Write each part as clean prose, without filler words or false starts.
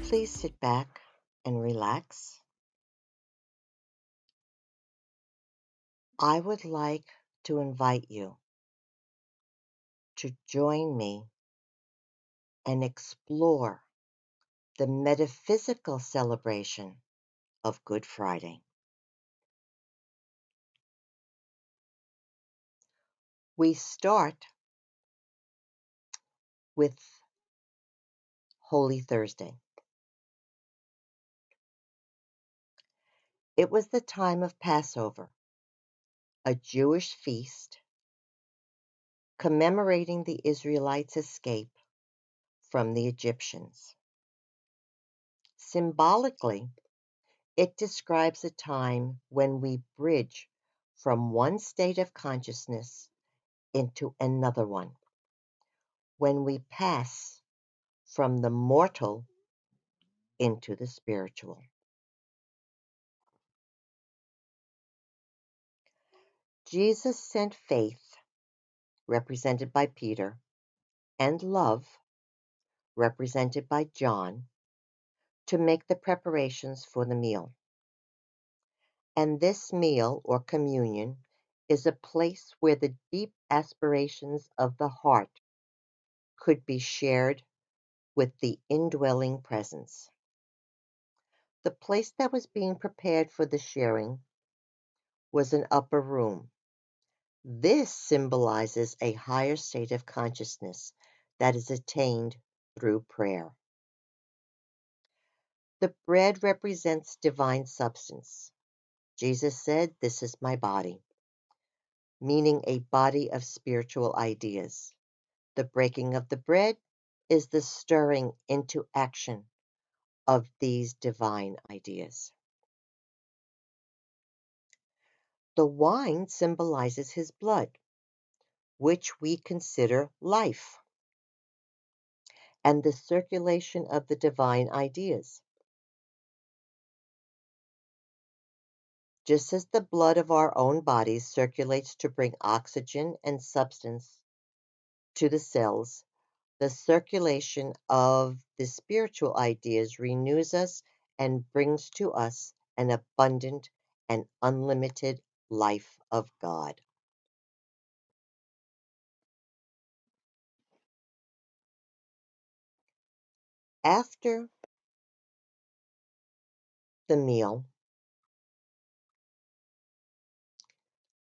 Please sit back and relax. I would like to invite you to join me and explore the metaphysical celebration of Good Friday. We start with Holy Thursday. It was the time of Passover, a Jewish feast commemorating the Israelites' escape from the Egyptians. Symbolically, it describes a time when we bridge from one state of consciousness into another one, when we pass from the mortal into the spiritual. Jesus sent faith, represented by Peter, and love, represented by John, to make the preparations for the meal. And this meal, or communion, is a place where the deep aspirations of the heart could be shared with the indwelling presence. The place that was being prepared for the sharing was an upper room. This symbolizes a higher state of consciousness that is attained through prayer. The bread represents divine substance. Jesus said, "This is my body," meaning a body of spiritual ideas. The breaking of the bread is the stirring into action of these divine ideas. The wine symbolizes his blood, which we consider life, and the circulation of the divine ideas. Just as the blood of our own bodies circulates to bring oxygen and substance to the cells, the circulation of the spiritual ideas renews us and brings to us an abundant and unlimited life of God. After the meal,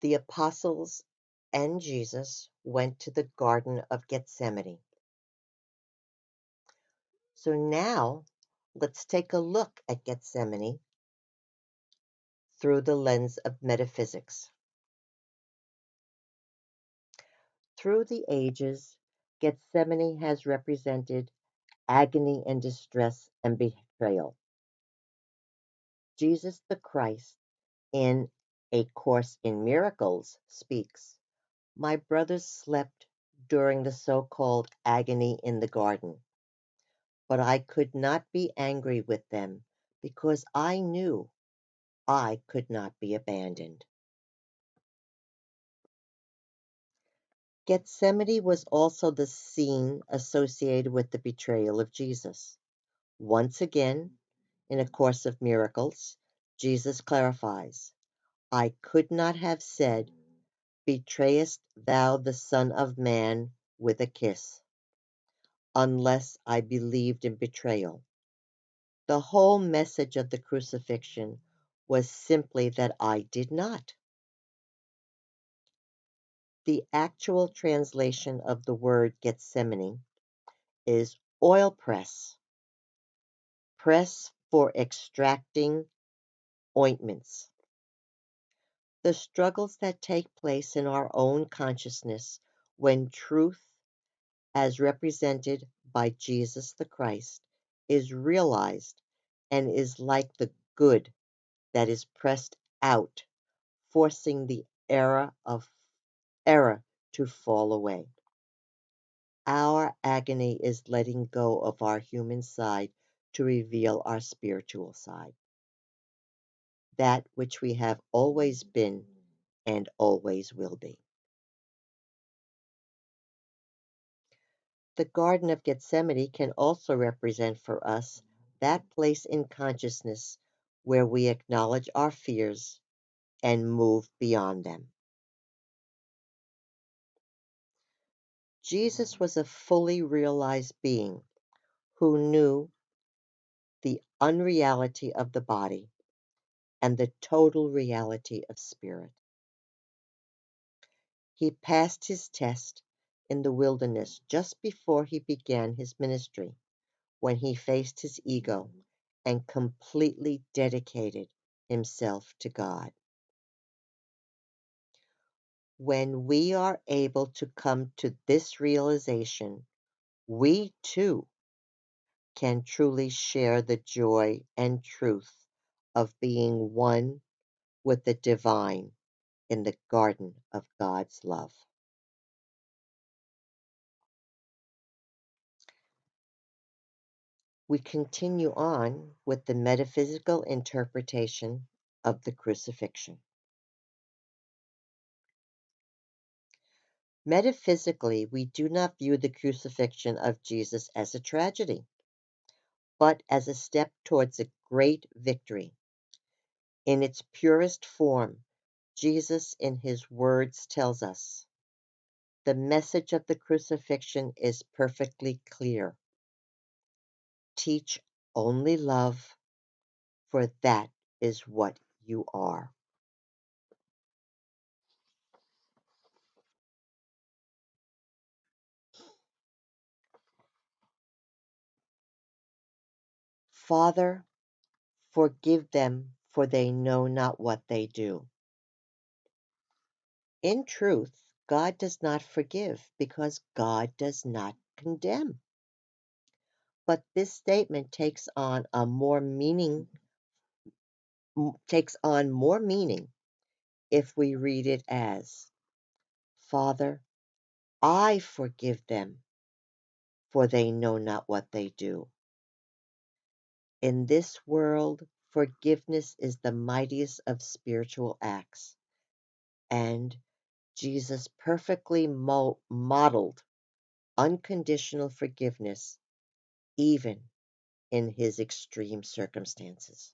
the apostles and Jesus went to the Garden of Gethsemane. So now let's take a look at Gethsemane through the lens of metaphysics. Through the ages, Gethsemane has represented agony and distress and betrayal. Jesus the Christ, in A Course in Miracles, speaks, "My brothers slept during the so-called agony in the garden, but I could not be angry with them because I knew I could not be abandoned." Gethsemane was also the scene associated with the betrayal of Jesus. Once again, in A Course of Miracles, Jesus clarifies, "I could not have said, 'Betrayest thou the Son of Man' with a kiss, unless I believed in betrayal." The whole message of the crucifixion was simply that I did not. The actual translation of the word Gethsemane is oil press, press for extracting ointments. The struggles that take place in our own consciousness when truth, as represented by Jesus the Christ, is realized and is like the good that is pressed out, forcing the error to fall away. Our agony is letting go of our human side to reveal our spiritual side, that which we have always been and always will be. The Garden of Gethsemane can also represent for us that place in consciousness where we acknowledge our fears and move beyond them. Jesus was a fully realized being who knew the unreality of the body and the total reality of spirit. He passed his test in the wilderness just before he began his ministry, when he faced his ego and completely dedicated himself to God. When we are able to come to this realization, we too can truly share the joy and truth of being one with the divine in the garden of God's love. We continue on with the metaphysical interpretation of the crucifixion. Metaphysically, we do not view the crucifixion of Jesus as a tragedy, but as a step towards a great victory. In its purest form, Jesus in his words tells us, the message of the crucifixion is perfectly clear. Teach only love, for that is what you are. Father, forgive them, for they know not what they do. In truth, God does not forgive because God does not condemn. But this statement takes on more meaning if we read it as, Father, I forgive them, for they know not what they do. In this world, forgiveness is the mightiest of spiritual acts, and Jesus perfectly modeled unconditional forgiveness even in his extreme circumstances.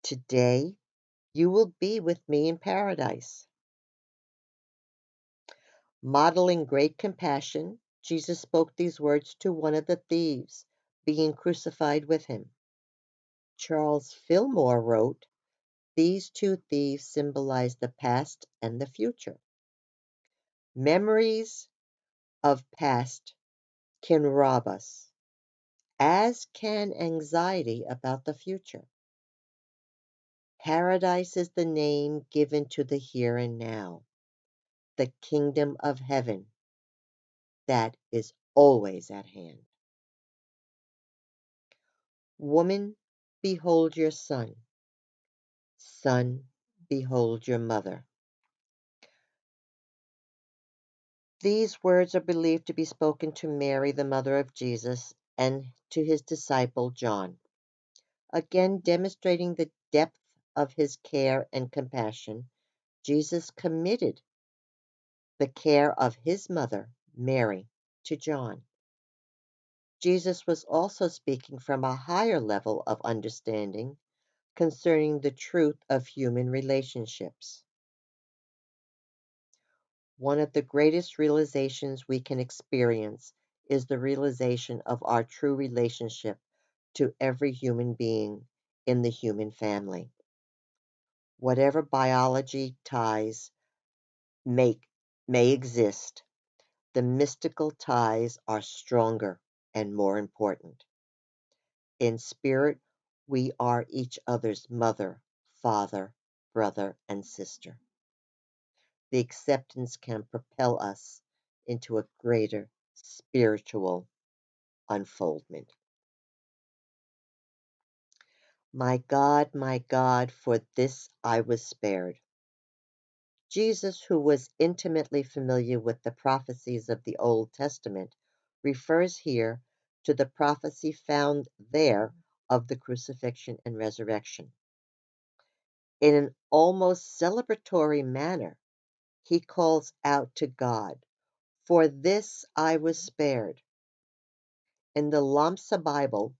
Today, you will be with me in paradise. Modeling great compassion, Jesus spoke these words to one of the thieves being crucified with him. Charles Fillmore wrote, these two thieves symbolize the past and the future. Memories of past can rob us, as can anxiety about the future. Paradise is the name given to the here and now, the kingdom of heaven that is always at hand. Woman, behold your son. Son, behold your mother. These words are believed to be spoken to Mary, the mother of Jesus, and to his disciple John, again demonstrating the depth of his care and compassion. Jesus committed the care of his mother, Mary, to John. Jesus was also speaking from a higher level of understanding concerning the truth of human relationships. One of the greatest realizations we can experience is the realization of our true relationship to every human being in the human family. Whatever biology ties may exist, the mystical ties are stronger and more important. In spirit, we are each other's mother, father, brother, and sister. The acceptance can propel us into a greater spiritual unfoldment. My God, for this I was spared. Jesus, who was intimately familiar with the prophecies of the Old Testament, refers here to the prophecy found there of the crucifixion and resurrection. In an almost celebratory manner, he calls out to God, for this I was spared. In the Lamsa Bible,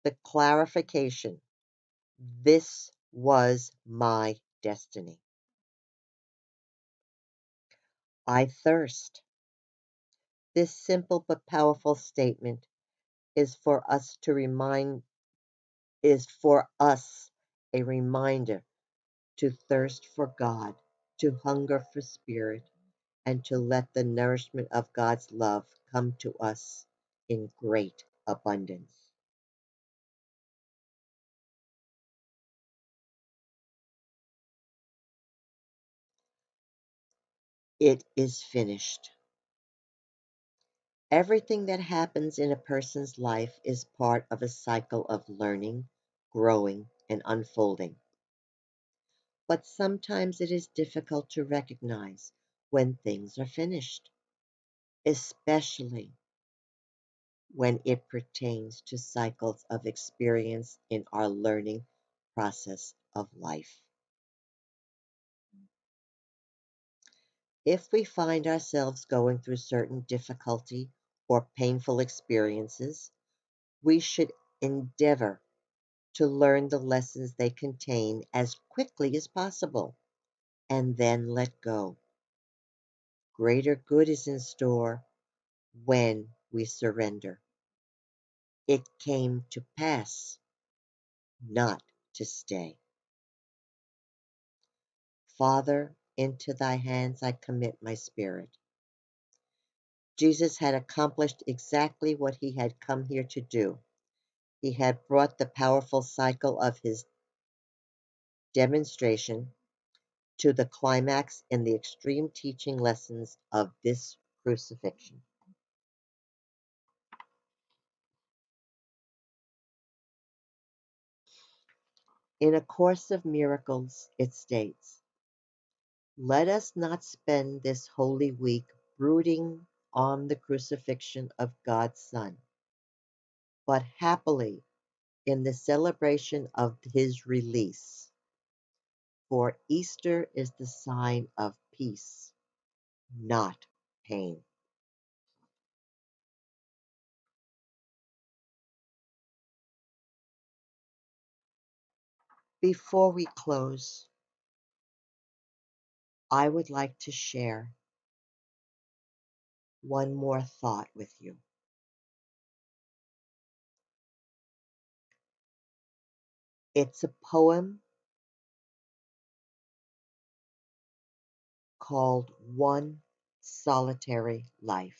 the clarification, this was my destiny. I thirst. This simple but powerful statement is for us is for us a reminder to thirst for God, to hunger for spirit, and to let the nourishment of God's love come to us in great abundance. It is finished. Everything that happens in a person's life is part of a cycle of learning, growing, and unfolding. But sometimes it is difficult to recognize when things are finished, especially when it pertains to cycles of experience in our learning process of life. If we find ourselves going through certain difficulty or painful experiences, we should endeavor to learn the lessons they contain as quickly as possible, and then let go. Greater good is in store when we surrender. It came to pass, not to stay. Father, into thy hands I commit my spirit. Jesus had accomplished exactly what he had come here to do. He had brought the powerful cycle of his demonstration to the climax in the extreme teaching lessons of this crucifixion. In A Course of Miracles, it states, let us not spend this holy week brooding on the crucifixion of God's Son, but happily in the celebration of his release. For Easter is the sign of peace, not pain. Before we close, I would like to share one more thought with you. It's a poem called One Solitary Life.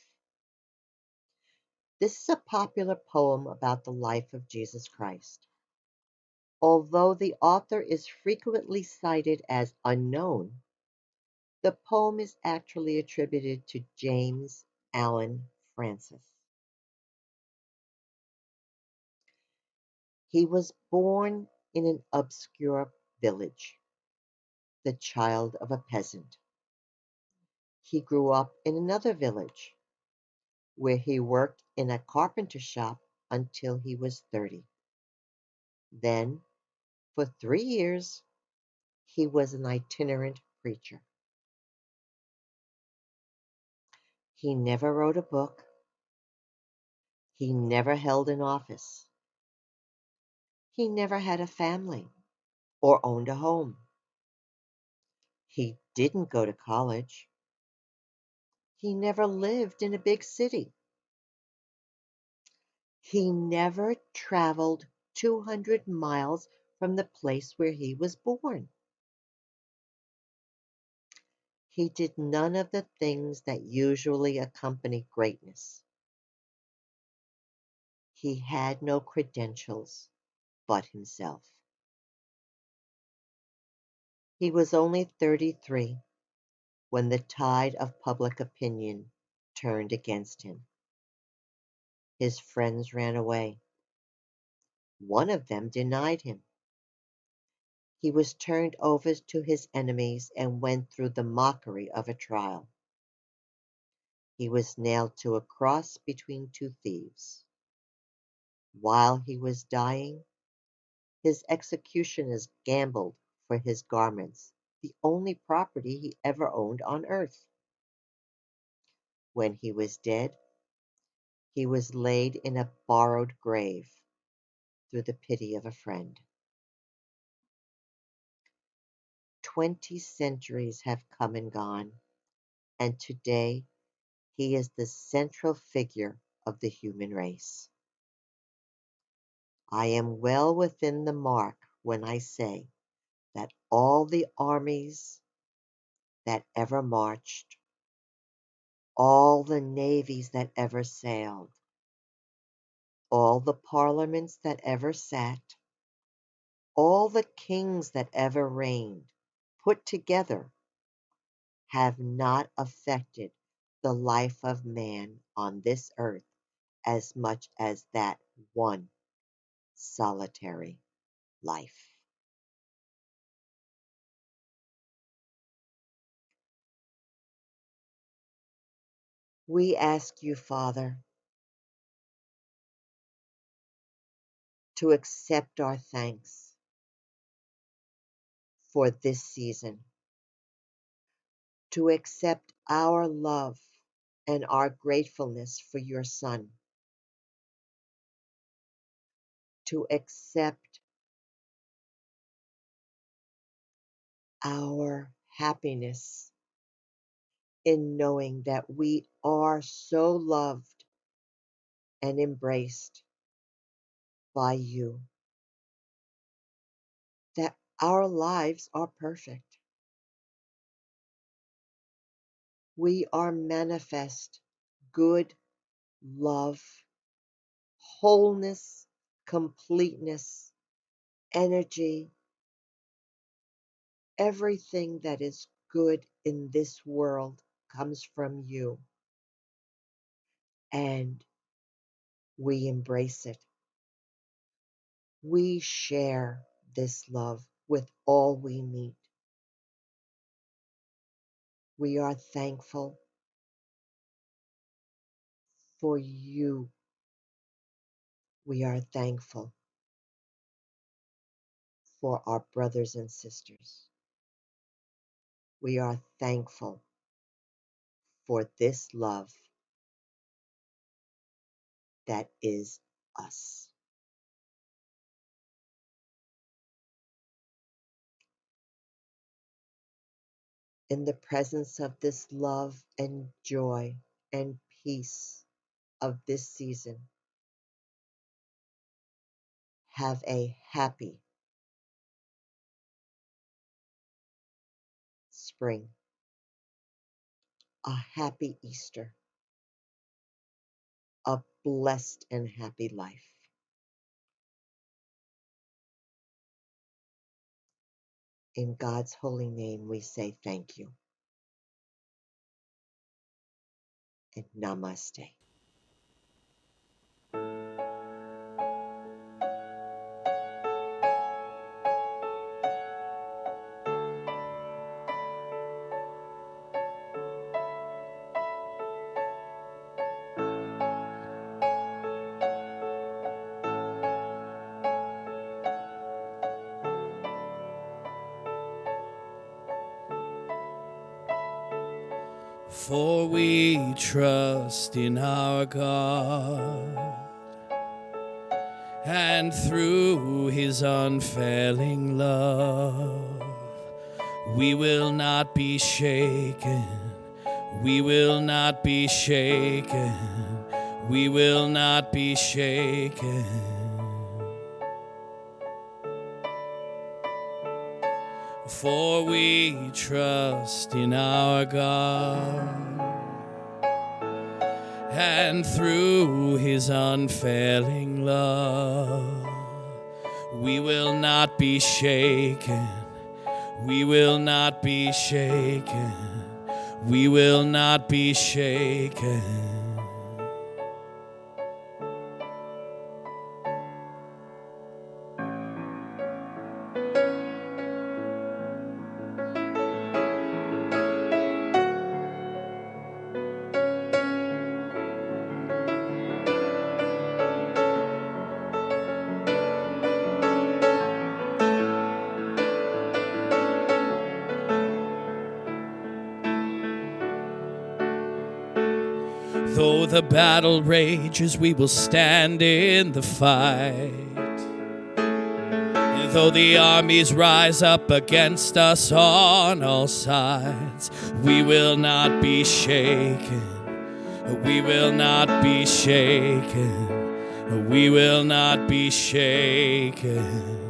This is a popular poem about the life of Jesus Christ. Although the author is frequently cited as unknown, the poem is actually attributed to James Allan Francis. He was born in an obscure village, the child of a peasant. He grew up in another village, where he worked in a carpenter shop until he was 30. Then, for 3 years, he was an itinerant preacher. He never wrote a book. He never held an office. He never had a family or owned a home. He didn't go to college. He never lived in a big city. He never traveled 200 miles from the place where he was born. He did none of the things that usually accompany greatness. He had no credentials but himself. He was only 33 when the tide of public opinion turned against him. His friends ran away. One of them denied him. He was turned over to his enemies and went through the mockery of a trial. He was nailed to a cross between two thieves. While he was dying, his executioners gambled for his garments, the only property he ever owned on earth. When he was dead, He was laid in a borrowed grave through the pity of a friend. 20 centuries have come and gone, and today he is the central figure of the human race. I am well within the mark when I say that all the armies that ever marched, all the navies that ever sailed, all the parliaments that ever sat, all the kings that ever reigned, put together, have not affected the life of man on this earth as much as that one solitary life. We ask you, Father, to accept our thanks for this season, to accept our love and our gratefulness for your Son, to accept our happiness in knowing that we are so loved and embraced by you, that our lives are perfect. We are manifest good, love, wholeness, completeness, energy, everything that is good in this world comes from you, and we embrace it. We share this love with all we meet. We are thankful for you. We are thankful for our brothers and sisters. We are thankful for this love that is us. In the presence of this love and joy and peace of this season, have a happy spring, a happy Easter, a blessed and happy life. In God's holy name, we say thank you and namaste. For we trust in our God, and through his unfailing love, we will not be shaken, we will not be shaken, we will not be shaken. For we trust in our God, and through his unfailing love, we will not be shaken, we will not be shaken, we will not be shaken. Though the battle rages, we will stand in the fight. Though the armies rise up against us on all sides, we will not be shaken. We will not be shaken. We will not be shaken.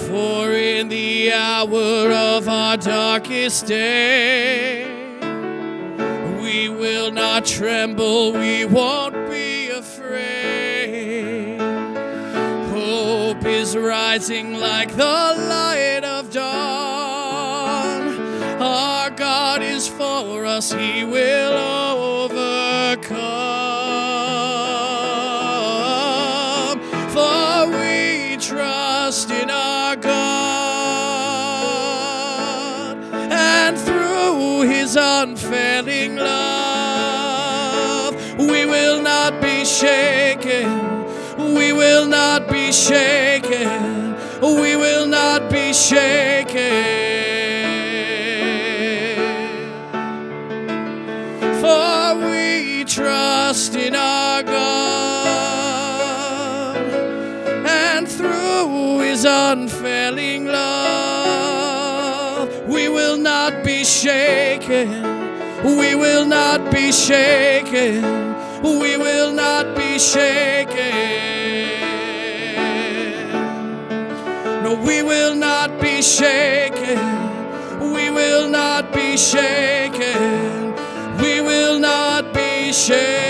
For in the hour of our darkest day, we will not tremble, we won't be afraid. Hope is rising like the light of dawn. Our God is for us, He will overcome. For we trust in our God, and through His unfailing love, we will not be shaken. We will not be shaken. We will not be shaken. For we trust in our God, and through His unfailing love, we will not be shaken. We will not be shaken. We will not be shaken. No, we will not be shaken. We will not be shaken. We will not be shaken.